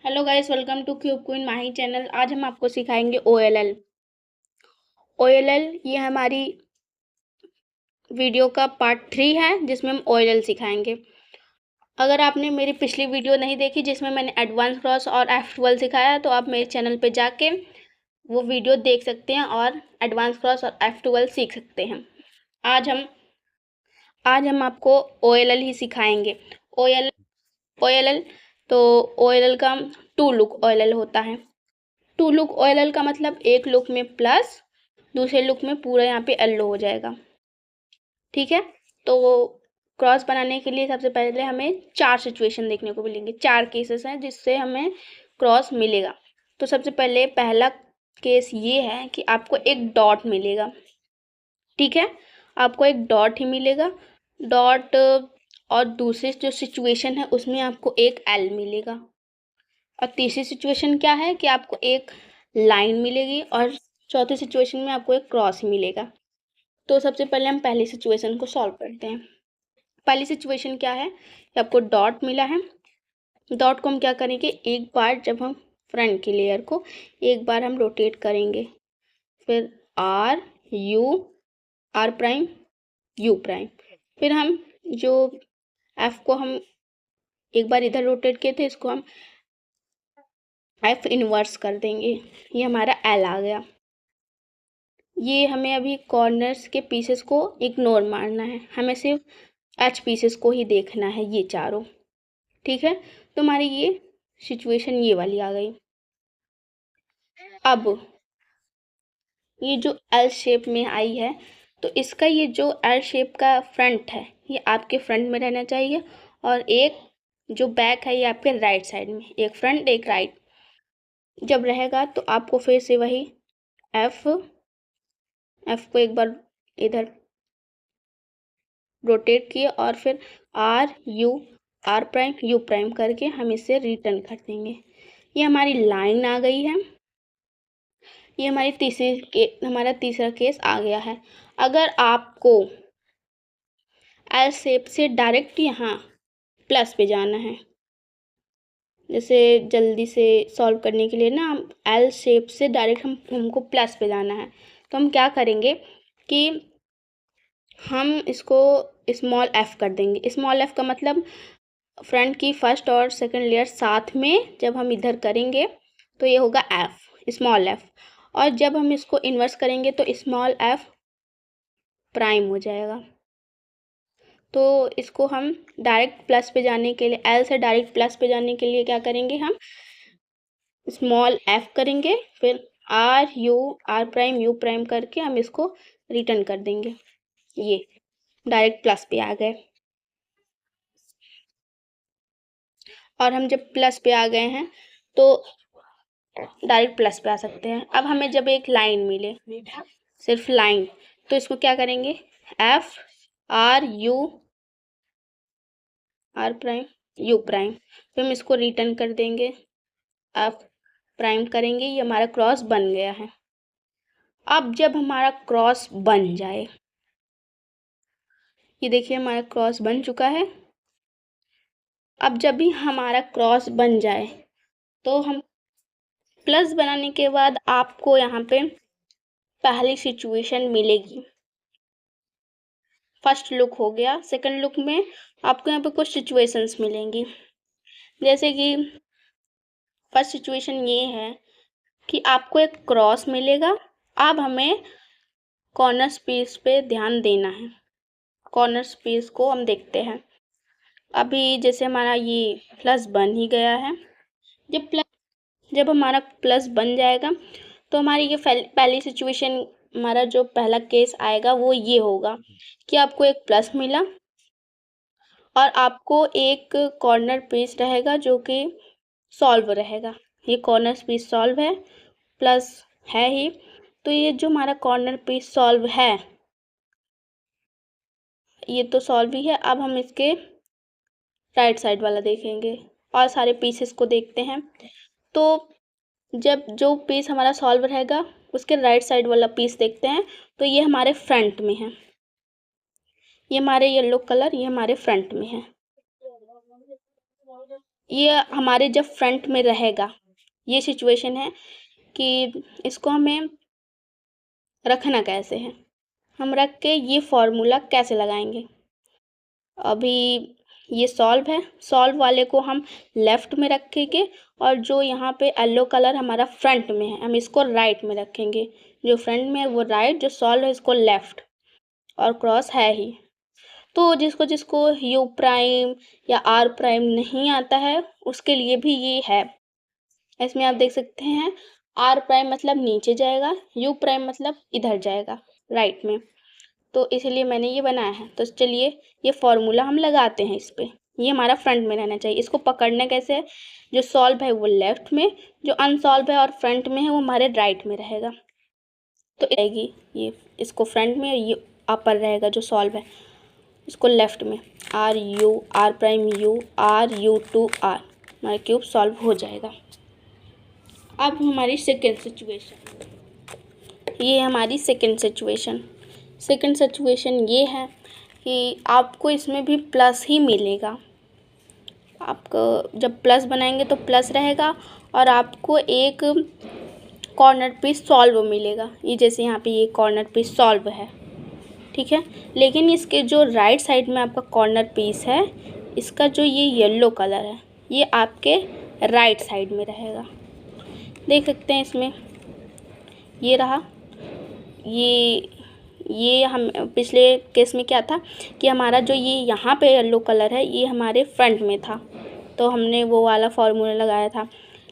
Hello guys, welcome to cube queen Mahi channel. आज हम आपको सिखाएंगे OLL। ये हमारी वीडियो का पार्ट 3 है जिसमें हम OLL सिखाएंगे। अगर आपने मेरी पिछली वीडियो नहीं देखी जिसमें मैंने एडवांस क्रॉस और F12 सिखाया तो आप मेरे चैनल पे जाके वो वीडियो देख सकते हैं और एडवांस क्रॉस और F12 सीख सकते हैं। आज हम आपको OLL ही सिखाएंगे। OLL तो OLL का टू लुक OLL होता है। टू लुक OLL का मतलब एक लुक में प्लस, दूसरे लुक में पूरा यहाँ पे येलो हो जाएगा। ठीक है, तो क्रॉस बनाने के लिए सबसे पहले हमें 4 सिचुएशन देखने को मिलेंगे, 4 केसेस हैं जिससे हमें क्रॉस मिलेगा। तो सबसे पहले पहला केस ये है कि आपको एक डॉट मिलेगा। ठीक है, आपको एक डॉट ही मिलेगा, डॉट। और दूसरी जो सिचुएशन है उसमें आपको एक एल मिलेगा। और तीसरी सिचुएशन क्या है कि आपको एक लाइन मिलेगी और चौथी सिचुएशन में आपको एक क्रॉस मिलेगा। तो सबसे पहले हम पहली सिचुएशन को सॉल्व करते हैं। पहली सिचुएशन क्या है कि आपको डॉट मिला है। डॉट को हम क्या करेंगे, एक बार जब हम फ्रंट की लेयर को एक बार हम रोटेट करेंगे, फिर R U R prime U prime, फिर हम जो एफ को हम एक बार इधर रोटेट किए थे इसको हम एफ इनवर्स कर देंगे। ये हमारा एल आ गया। ये हमें अभी कॉर्नर्स के पीसेस को इग्नोर मारना है, हमें सिर्फ एच पीसेस को ही देखना है, ये चारों। ठीक है, तो हमारी ये सिचुएशन ये वाली आ गई। अब ये जो एल शेप में आई है तो इसका ये जो एल शेप का फ्रंट है ये आपके फ्रंट में रहना चाहिए, और एक जो बैक है ये आपके राइट साइड में, एक फ्रंट एक राइट जब रहेगा तो आपको फिर से वही एफ को एक बार इधर रोटेट किए और फिर आर प्राइम यू प्राइम करके हम इसे रिटर्न कर देंगे। ये हमारी लाइन आ गई है। ये हमारा तीसरा केस आ गया है। अगर आपको एल शेप से डायरेक्ट यहाँ प्लस पे जाना है, जैसे जल्दी से सॉल्व करने के लिए ना, एल शेप से डायरेक्ट हमको प्लस पे जाना है, तो हम क्या करेंगे कि हम इसको स्मॉल एफ कर देंगे। स्मॉल एफ का मतलब फ्रंट की फर्स्ट और सेकंड लेयर साथ में जब हम इधर करेंगे तो ये होगा एफ, स्मॉल एफ। और जब हम इसको इन्वर्स करेंगे तो स्मॉल एफ प्राइम हो जाएगा। तो इसको हम डायरेक्ट प्लस पे जाने के लिए, एल से डायरेक्ट प्लस पे जाने के लिए क्या करेंगे, हम स्मॉल एफ करेंगे, फिर आर प्राइम यू प्राइम करके हम इसको रिटर्न कर देंगे। ये डायरेक्ट प्लस पे आ गए। और हम जब प्लस पे आ गए हैं तो डायरेक्ट प्लस पे आ सकते हैं। अब हमें जब एक लाइन मिले, सिर्फ लाइन, तो इसको क्या करेंगे, F R prime U prime, फिर हम इसको रिटर्न कर देंगे, एफ प्राइम करेंगे। ये हमारा क्रॉस बन गया है। अब जब हमारा क्रॉस बन जाए, ये देखिए हमारा क्रॉस बन चुका है। अब जब भी हमारा क्रॉस बन जाए तो हम प्लस बनाने के बाद आपको यहाँ पे पहली सिचुएशन मिलेगी। फर्स्ट लुक हो गया। सेकंड लुक में आपको यहाँ पे कुछ सिचुएशंस मिलेंगी, जैसे कि फर्स्ट सिचुएशन ये है कि आपको एक क्रॉस मिलेगा। अब हमें कॉर्नर पीस पे ध्यान देना है। कॉर्नर पीस को हम देखते हैं। अभी जैसे हमारा ये प्लस बन ही गया है। जब हमारा प्लस बन जाएगा तो हमारी ये पहली सिचुएशन, हमारा जो पहला केस आएगा वो ये होगा कि आपको एक प्लस मिला और आपको एक कॉर्नर पीस रहेगा जो कि सॉल्व रहेगा। ये कॉर्नर पीस सॉल्व है, प्लस है ही, तो ये जो हमारा कॉर्नर पीस सॉल्व है ये तो सॉल्व ही है। अब हम इसके राइट साइड वाला देखेंगे और सारे पीसेस को देखते हैं। तो जब जो पीस हमारा सॉल्व रहेगा उसके राइट साइड वाला पीस देखते हैं, तो ये हमारे फ्रंट में है। ये हमारे येलो कलर, ये हमारे फ्रंट में है। ये हमारे जब फ्रंट में रहेगा, ये सिचुएशन है कि इसको हमें रखना कैसे है, हम रख के ये फॉर्मूला कैसे लगाएंगे। अभी ये सॉल्व है, सॉल्व वाले को हम लेफ़्ट में रखेंगे और जो यहाँ पे येलो कलर हमारा फ्रंट में है हम इसको राइट में रखेंगे। जो फ्रंट में है वो राइट, जो सॉल्व है इसको लेफ़्ट, और क्रॉस है ही। तो जिसको जिसको यू प्राइम या आर प्राइम नहीं आता है उसके लिए भी ये है। इसमें आप देख सकते हैं आर प्राइम मतलब नीचे जाएगा, यू प्राइम मतलब इधर जाएगा राइट में, तो इसीलिए मैंने ये बनाया है। तो चलिए ये फॉर्मूला हम लगाते हैं इस पे। ये हमारा फ्रंट में रहना चाहिए। इसको पकड़ना कैसे है, जो सॉल्व है वो लेफ्ट में, जो अनसॉल्व है और फ्रंट में है वो हमारे राइट में रहेगा। तो आएगी ये, इसको फ्रंट में, ये अपर रहेगा जो सॉल्व है इसको लेफ्ट में, R U R prime U R U two R, हमारा क्यूब सॉल्व हो जाएगा। अब हमारी सेकेंड सिचुएशन, ये हमारी सेकेंड सिचुएशन। सेकेंड सिचुएशन ये है कि आपको इसमें भी प्लस ही मिलेगा। आपको जब प्लस बनाएंगे तो प्लस रहेगा और आपको एक कॉर्नर पीस सॉल्व मिलेगा। ये जैसे यहाँ पे ये कॉर्नर पीस सॉल्व है, ठीक है। लेकिन इसके जो राइट साइड में आपका कॉर्नर पीस है, इसका जो ये येलो कलर है ये आपके राइट साइड में रहेगा। देख सकते हैं इसमें ये रहा। ये हम पिछले केस में क्या था कि हमारा जो ये यहाँ पे येलो कलर है ये हमारे फ्रंट में था, तो हमने वो वाला फार्मूला लगाया था।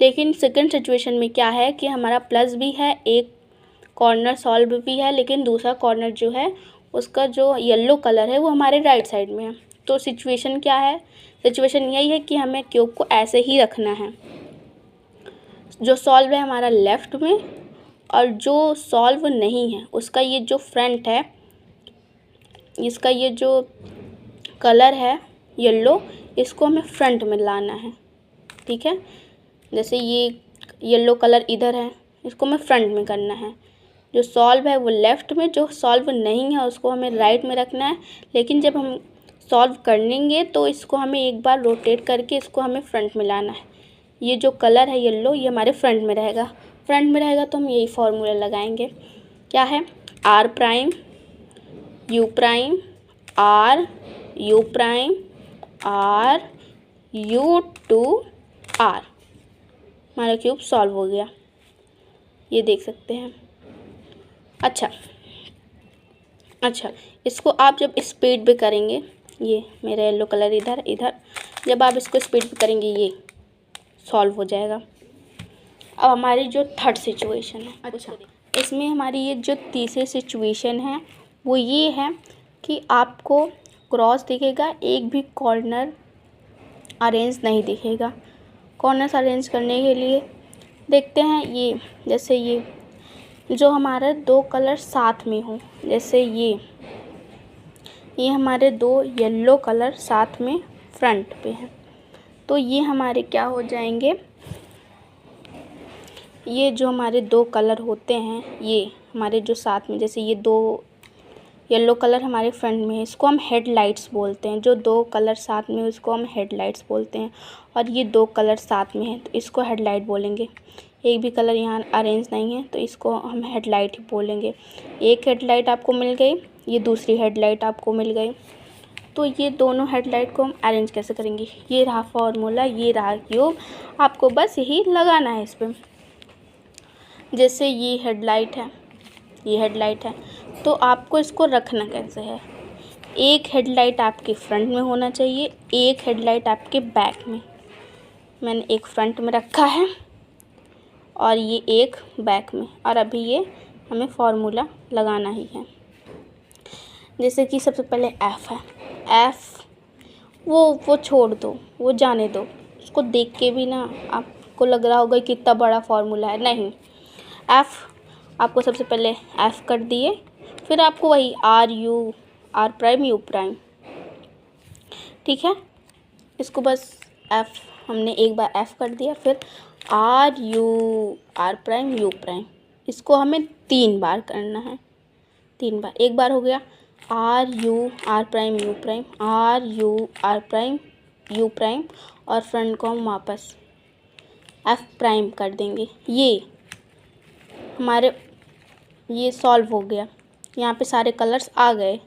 लेकिन सेकंड सिचुएशन में क्या है कि हमारा प्लस भी है, एक कॉर्नर सॉल्व भी है, लेकिन दूसरा कॉर्नर जो है उसका जो येलो कलर है वो हमारे राइट साइड में है। तो सिचुएशन क्या है, सिचुएशन यही है कि हमें क्यूब को ऐसे ही रखना है। जो सॉल्व है हमारा लेफ़्ट में और जो सॉल्व नहीं है उसका ये जो फ्रंट है, इसका ये जो कलर है येलो, इसको हमें फ्रंट में लाना है, ठीक है। जैसे ये येलो कलर इधर है, इसको हमें फ्रंट में करना है। जो सॉल्व है वो लेफ़्ट में, जो सॉल्व नहीं है उसको हमें राइट में रखना है। लेकिन जब हम सॉल्व करेंगे तो इसको हमें एक बार रोटेट करके इसको हमें फ्रंट में लाना है। ये जो कलर है येलो ये हमारे फ्रंट में रहेगा। फ्रंट में रहेगा तो हम यही फार्मूला लगाएंगे, क्या है, R prime U prime R U prime R U two R. हमारा क्यूब सॉल्व हो गया, ये देख सकते हैं। अच्छा, इसको आप जब स्पीड पे करेंगे, ये मेरा येलो कलर इधर इधर, जब आप इसको स्पीड पे करेंगे ये सॉल्व हो जाएगा। अब हमारी जो थर्ड सिचुएशन है, अच्छा, इसमें हमारी ये जो तीसरी सिचुएशन है वो ये है कि आपको क्रॉस दिखेगा, एक भी कॉर्नर अरेंज नहीं दिखेगा। कॉर्नर्स अरेंज करने के लिए देखते हैं, ये जैसे ये जो हमारे दो कलर साथ में हो, जैसे ये हमारे दो येलो कलर साथ में फ्रंट पे हैं, तो ये हमारे क्या हो जाएंगे, ये जो हमारे दो कलर होते हैं ये हमारे जो साथ में, जैसे ये दो येलो कलर हमारे फ्रंट में है, इसको हम हेडलाइट्स बोलते हैं। जो दो कलर साथ में उसको हम हेडलाइट्स बोलते हैं। और ये दो कलर साथ में है तो इसको हेडलाइट बोलेंगे। एक भी कलर यहाँ अरेंज नहीं है तो इसको हम हेडलाइट ही बोलेंगे। एक हेडलाइट आपको मिल गई, ये दूसरी हेडलाइट आपको मिल गई, तो ये दोनों हेडलाइट को हम अरेंज कैसे करेंगे। ये रहा फार्मूला, ये रहा क्यूब, आपको बस यही लगाना है इस पर। जैसे ये हेडलाइट है, ये हेडलाइट है, तो आपको इसको रखना कैसे है, एक हेडलाइट आपके फ्रंट में होना चाहिए, एक हेडलाइट आपके बैक में। मैंने एक फ्रंट में रखा है और ये एक बैक में, और अभी ये हमें फार्मूला लगाना ही है। जैसे कि सबसे पहले एफ़ है, एफ़ वो छोड़ दो, वो जाने दो, उसको देख के भी ना आपको लग रहा होगा कि कितना बड़ा फार्मूला है, नहीं। एफ़ आपको सबसे पहले एफ़ कर दिए, फिर आपको वही R U R prime U prime, ठीक है। इसको बस एफ़ हमने एक बार एफ़ कर दिया, फिर R U R prime U prime, इसको हमें 3 बार करना है, 3 बार। एक बार हो गया R U R prime U prime, R U R prime U prime, और फ्रंट को हम वापस एफ प्राइम कर देंगे। ये हमारे ये सॉल्व हो गया। यहाँ पे सारे कलर्स आ गए।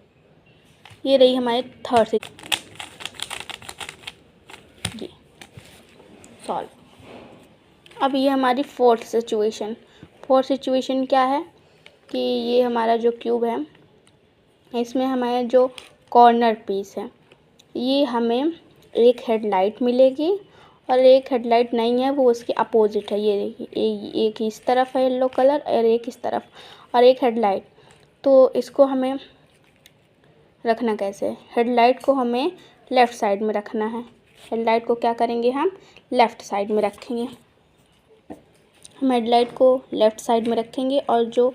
ये रही हमारी थर्ड से ये सॉल्व। अब ये हमारी फोर्थ सिचुएशन। फोर्थ सिचुएशन क्या है कि ये हमारा जो क्यूब है इसमें हमारे जो कॉर्नर पीस है ये हमें एक हेडलाइट मिलेगी और एक हेडलाइट नहीं है, वो उसके अपोजिट है। ये देखिए एक इस तरफ है येलो कलर और एक इस तरफ और एक हेडलाइट। तो इसको हमें रखना कैसे है? हेडलाइट को हमें लेफ़्ट साइड में रखना है। हेडलाइट को क्या करेंगे हम लेफ़्ट साइड में रखेंगे। हम हेडलाइट को लेफ़्ट साइड में रखेंगे और जो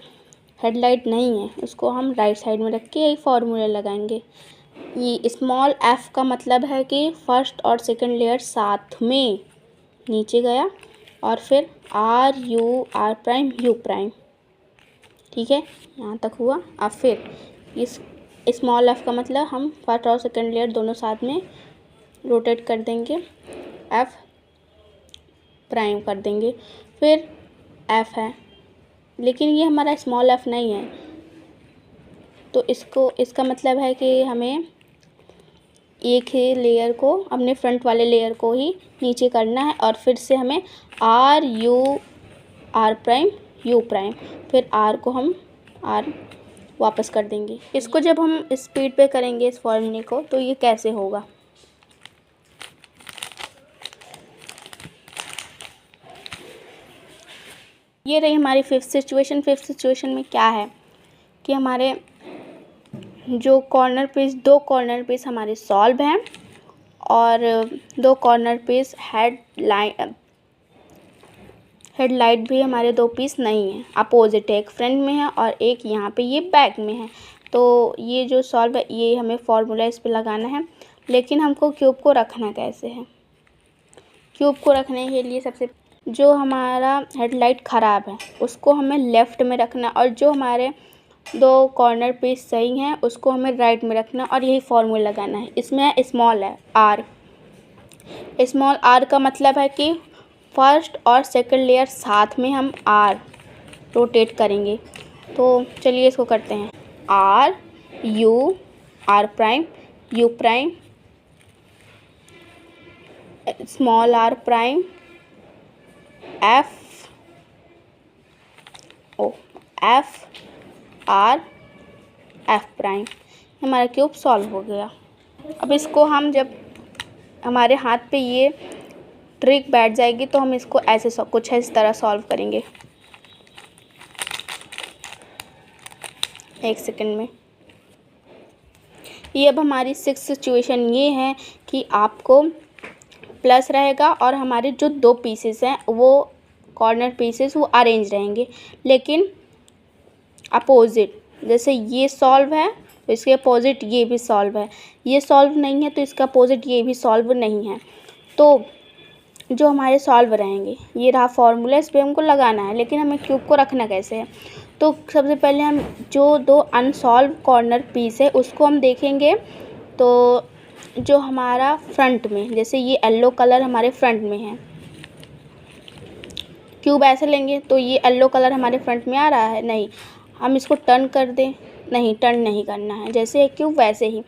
हेडलाइट नहीं है उसको हम राइट साइड में रख के एक फार्मूला लगाएंगे। ये स्मॉल एफ का मतलब है कि फर्स्ट और सेकंड लेयर साथ में नीचे गया और फिर R U R prime U prime. ठीक है, यहाँ तक हुआ। अब फिर इस स्मॉल एफ का मतलब हम फर्स्ट और सेकंड लेयर दोनों साथ में रोटेट कर देंगे, एफ प्राइम कर देंगे। फिर एफ है लेकिन ये हमारा स्मॉल एफ नहीं है, तो इसका मतलब है कि हमें एक ही लेयर को अपने फ्रंट वाले लेयर को ही नीचे करना है और फिर से हमें R U R prime U prime, फिर आर को हम आर वापस कर देंगे। इसको जब हम स्पीड पे करेंगे इस फॉर्मूले को तो ये कैसे होगा। ये रही हमारी फिफ्थ सिचुएशन। फिफ्थ सिचुएशन में क्या है कि हमारे जो कॉर्नर पीस दो कॉर्नर पीस हमारे सॉल्व हैं और दो कॉर्नर पीस हेडलाइट भी हमारे दो पीस नहीं हैं, अपोजिट है, एक फ्रंट में है और एक यहाँ पे ये बैक में है। तो ये जो सॉल्व है ये हमें फॉर्मूला इस पे लगाना है। लेकिन हमको क्यूब को रखना कैसे है? क्यूब को रखने के लिए सबसे जो हमारा हेडलाइट ख़राब है उसको हमें लेफ़्ट में रखना और जो हमारे दो कॉर्नर पीस सही हैं उसको हमें राइट में रखना और यही फॉर्मूला लगाना है। इसमें स्मॉल है आर। स्मॉल आर का मतलब है कि फर्स्ट और सेकंड लेयर साथ में हम आर रोटेट करेंगे। तो चलिए इसको करते हैं। R U R prime U prime small R prime F O F R F prime. हमारा क्यूब सॉल्व हो गया। अब इसको हम जब हमारे हाथ पे ये ट्रिक बैठ जाएगी तो हम इसको ऐसे कुछ इस तरह सॉल्व करेंगे। एक सेकंड में। ये अब हमारी सिक्स्थ सिचुएशन ये है कि आपको प्लस रहेगा और हमारे जो दो पीसेस हैं वो कॉर्नर पीसेस वो अरेंज रहेंगे लेकिन अपोजिट। जैसे ये सॉल्व है तो इसके अपोजिट ये भी सॉल्व है, ये सॉल्व नहीं है तो इसका अपोजिट ये भी सॉल्व नहीं है। तो जो हमारे सॉल्व रहेंगे ये रहा फॉर्मूला, इस पर हमको लगाना है। लेकिन हमें क्यूब को रखना कैसे है? तो सबसे पहले हम जो दो अनसॉल्व कॉर्नर पीस है उसको हम देखेंगे। तो जो हमारा फ्रंट में जैसे ये येलो कलर हमारे फ्रंट में है, क्यूब ऐसे लेंगे तो ये येलो कलर हमारे फ्रंट में आ रहा है, नहीं। हम इसको टर्न कर दें, नहीं टर्न नहीं करना है, जैसे एक क्यूब वैसे ही।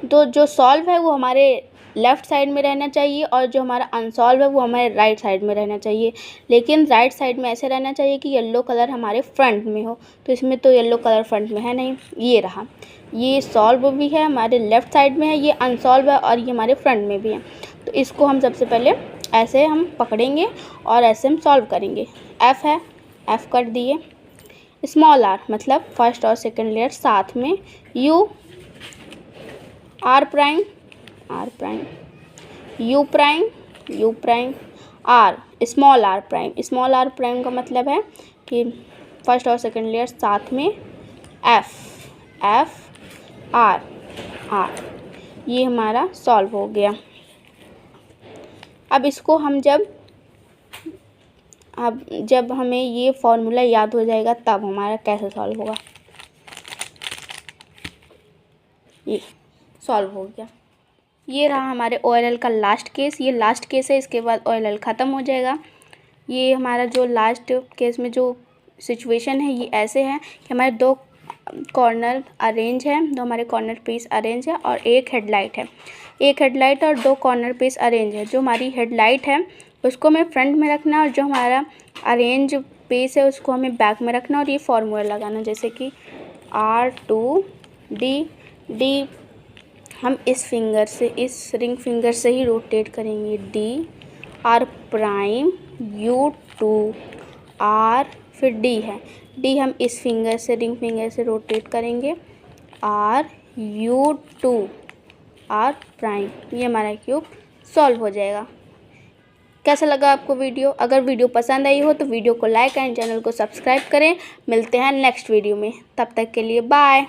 तो जो सॉल्व है वो हमारे लेफ़्ट साइड में रहना चाहिए और जो हमारा अनसॉल्व है वो हमारे राइट साइड में रहना चाहिए। लेकिन राइट साइड में ऐसे रहना चाहिए कि येलो कलर हमारे फ्रंट में हो। तो इसमें तो येलो कलर फ्रंट में है नहीं, ये रहा। ये सॉल्व भी है हमारे लेफ़्ट साइड में है, ये अनसॉल्व है और ये हमारे फ्रंट में भी है। तो इसको हम सबसे पहले ऐसे हम पकड़ेंगे और ऐसे हम सॉल्व करेंगे। एफ़ है, एफ़ कर दिए। स्मॉल आर मतलब फर्स्ट और सेकंड लेयर साथ में, U R prime R prime U prime U prime R small R prime. Small R prime का मतलब है कि फर्स्ट और सेकंड लेयर साथ में, एफ एफ आर आर। ये हमारा सॉल्व हो गया। अब इसको हम जब हमें ये फॉर्मूला याद हो जाएगा तब हमारा कैसे सॉल्व होगा। ये सॉल्व हो गया। ये रहा हमारे OLL का लास्ट केस। ये लास्ट केस है, इसके बाद OLL ख़त्म हो जाएगा। ये हमारा जो लास्ट केस में जो सिचुएशन है ये ऐसे है कि हमारे दो कॉर्नर अरेंज है, दो हमारे कॉर्नर पीस अरेंज है और एक हेडलाइट है। एक हेडलाइट और दो कॉर्नर पीस अरेंज है। जो हमारी हेडलाइट है उसको हमें फ्रंट में रखना और जो हमारा अरेंज पीस है उसको हमें बैक में रखना और ये फॉर्मूला लगाना, जैसे कि R2D D हम इस फिंगर से, इस रिंग फिंगर से ही रोटेट करेंगे। D R' U2 R, फिर D है, D हम इस फिंगर से, रिंग फिंगर से रोटेट करेंगे R U2 R'। ये हमारा क्यूब सॉल्व हो जाएगा। कैसा लगा आपको वीडियो? अगर वीडियो पसंद आई हो तो वीडियो को लाइक एंड चैनल को सब्सक्राइब करें। मिलते हैं नेक्स्ट वीडियो में, तब तक के लिए बाय।